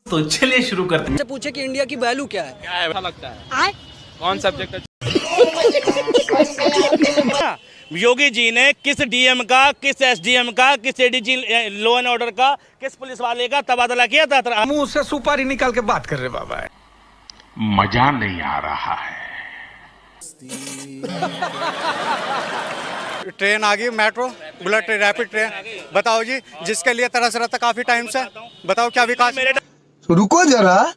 तो चलिए शुरू करते हैं। पूछे कि इंडिया की वैल्यू क्या है? क्या है, अच्छा लगता है? कौन सब्जेक्ट अच्छा? योगी जी ने किस डीएम का, किस एसडीएम का, किस एडीजी लॉ एंड ऑर्डर का, किस पुलिस वाले का तबादला किया था? मुंह से सुपारी निकाल के बात कर रहे बाबा। मजा नहीं आ रहा है। ट्रेन आ गई, मेट्रो, बुलेट, रैपिड ट्रेन। बताओ जी, जिसके लिए तरस रहा था काफी टाइम से, बताओ क्या विकास? रुको जरा,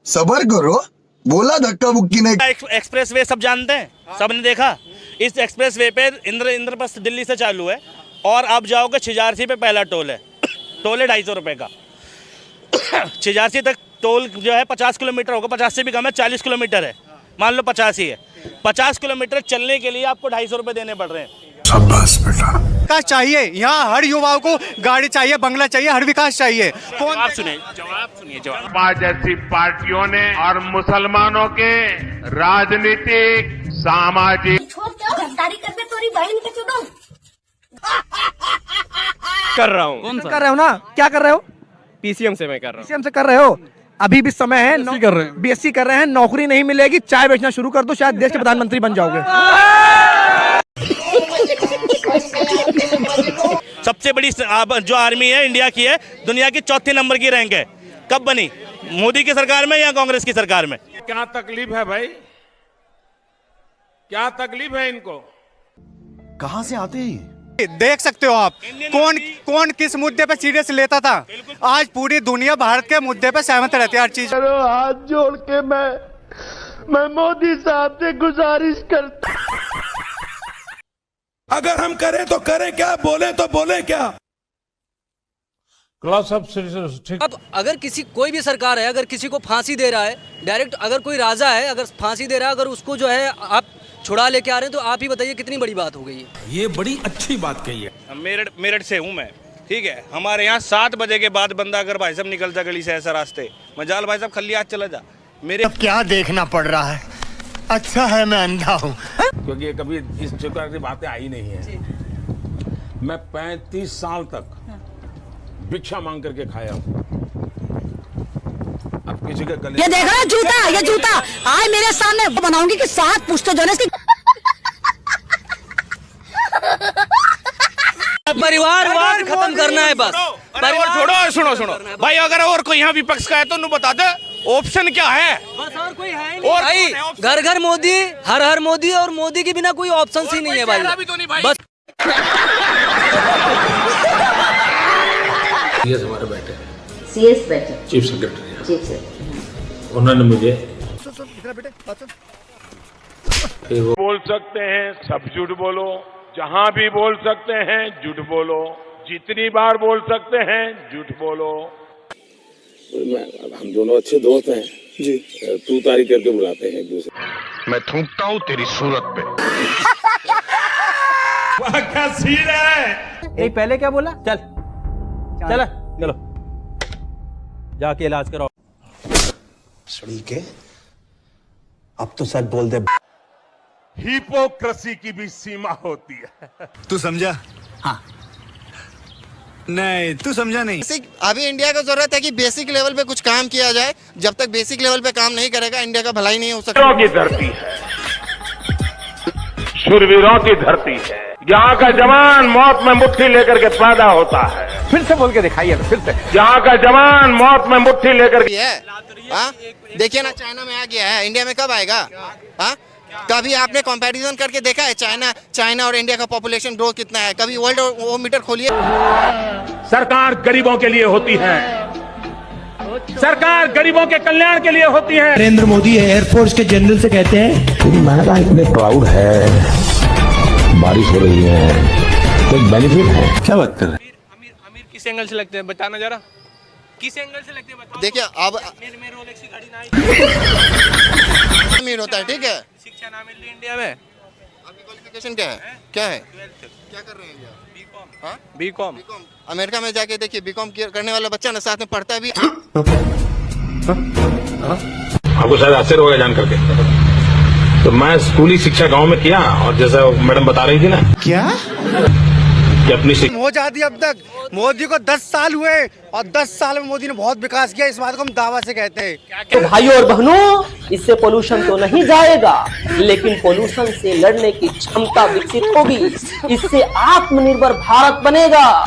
सबर करो, बोला धक्का बुक्की नहीं। एक्सप्रेस वे सब जानते हैं, सबने देखा। इस एक्सप्रेस वे पे इंद्रप्रस्थ दिल्ली से चालू है और आप जाओगे छिजारसी पे पहला टोल है। टोल है 250 रुपए का। छिजारसी तक टोल जो है 50 किलोमीटर होगा, 50 से भी कम है, 40 किलोमीटर है, मान लो 50 ही है। 50 किलोमीटर चलने के लिए आपको 250 रुपए देने पड़ रहे हैं। शाबाश बेटा। विकास चाहिए, यहाँ हर युवाओं को गाड़ी चाहिए, बंगला चाहिए, हर विकास चाहिए। जवाब सुनिए। भाजपा जैसी पार्टियों ने और मुसलमानों के राजनीतिक, सामाजिक कर रहा हूँ। कौन सा कर रहे हो ना? क्या कर रहे हो? पीसीएम से मैं कर रहा हूँ। पीसीएम से कर रहे हो? अभी भी समय है। बीएससी कर रहे हैं, नौकरी नहीं मिलेगी, चाय बेचना शुरू कर दो, शायद देश के प्रधानमंत्री बन जाओगे। सबसे बड़ी जो आर्मी है इंडिया की है, दुनिया की 4थी नंबर की रैंक है। कब बनी? मोदी की सरकार में या कांग्रेस की सरकार में? क्या तकलीफ है भाई? क्या तकलीफ है इनको? कहाँ से आते हैं? देख सकते हो आप, कौन किस मुद्दे पे सीरियस लेता था। आज पूरी दुनिया भारत के मुद्दे पे सहमत रहती है हर चीज। हाथ जोड़ के मैं मोदी साहब से गुजारिश करता। अगर हम करें तो करें क्या, बोले तो बोले क्या? अब अगर कोई भी सरकार है, अगर किसी को फांसी दे रहा है डायरेक्ट, अगर कोई राजा है अगर फांसी दे रहा है, अगर उसको जो है आप छुड़ा लेके आ रहे हैं, तो आप ही बताइए कितनी बड़ी बात हो गई है। ये बड़ी अच्छी बात कही है। मेरठ से हूँ मैं, ठीक है। हमारे यहाँ 7 बजे के बाद बंदा अगर भाई साहब निकलता गली से ऐसा रास्ते, मजाल भाई साहब खली आज चला जा। मेरे अब क्या देखना पड़ रहा है? अच्छा है मैं अंधा हूँ। क्योंकि ये कभी इस प्रकार की बातें आई नहीं है। मैं 35 साल तक भिक्षा मांग करके खाया हूँ। अब किसी के गले ये देख रहा जूता, ये जूता आज मेरे सामने बनाऊंगी कि 7 पुश्ते जो है इसकी। परिवारवाद खत्म करना है बस। परिवार छोड़ो भाई, अगर और कोई यहाँ विपक्ष का है तो उन्हें बता दे ऑप्शन क्या है। बस और कोई है नहीं भाई। घर घर मोदी, हर हर मोदी, और मोदी के बिना कोई ऑप्शन ही नहीं है भाई। बस सीएस हमारे बैठे हैं, सीएस बैठे, चीफ सेक्रेटरी। चीफ सेक्रेटरी उन्होंने मुझे बोल सकते हैं सब झूठ बोलो, जहां भी बोल सकते हैं झूठ बोलो, जितनी बार बोल सकते हैं झूठ बोलो। हम दोनों अच्छे दोस्त हैं जी। तू तारीख करके बुलाते हैं एक दूसरे। मैं थूकता हूँ तेरी सूरत पे। क्या सीन है? यही पहले क्या बोला? चलो जाके इलाज कराओ। सड़ी के अब तो सच बोल दे। हिपोक्रेसी की भी सीमा होती है। तू समझा? हाँ। नहीं, तू समझा नहीं। अभी इंडिया को जरूरत है कि बेसिक लेवल पे कुछ काम किया जाए। जब तक बेसिक लेवल पे काम नहीं करेगा, इंडिया का भलाई नहीं हो सकता। की धरती है, शूरवीरों की धरती है। यहाँ का जवान मौत में मुट्ठी लेकर के पैदा होता है। फिर से बोल के दिखाइए, फिर से। यहाँ का जवान मौत में मुट्ठी लेकर के देखिए ना, चाइना में आ गया है, इंडिया में कब आएगा? हाँ, कभी आपने कंपैरिजन करके देखा है चाइना और इंडिया का पॉपुलेशन ग्रोथ कितना है? कभी वर्ल्ड वो मीटर खोलिए। सरकार गरीबों के लिए होती है, सरकार गरीबों के कल्याण के लिए होती है। नरेंद्र मोदी एयरफोर्स के जनरल से कहते हैं मैं इतने प्राउड है, बारिश हो रही है, कोई बेनिफिट है? क्या बात कर रहे हैं? अमीर किस एंगल से लगते हैं, बताना जरा। किस एंगल से लगते हैं बताओ। देखिए अब मेरे रोलेक्स की घड़ी ना अमीर होता है, ठीक है। शिक्षा ना मिल रही इंडिया में। आपकी क्वालिफिकेशन क्या है? क्या है? क्या कर रहे हैं भैया? बीकॉम। अमेरिका में जाके देखिए, बीकॉम करने वाला बच्चा ना साथ में पढ़ता भी। आपको शायद आश्चर्य होगा जान करके, तो मैं स्कूली शिक्षा गांव में किया, और जैसा मैडम बता रही थी ना, क्या हो जाती अब तक। मोदी को 10 साल हुए और 10 साल में मोदी ने बहुत विकास किया, इस बात को हम दावा से कहते हैं। तो भाइयों और बहनों, इससे पोल्यूशन तो नहीं जाएगा, लेकिन पोल्यूशन से लड़ने की क्षमता विकसित होगी। इससे आत्मनिर्भर भारत बनेगा।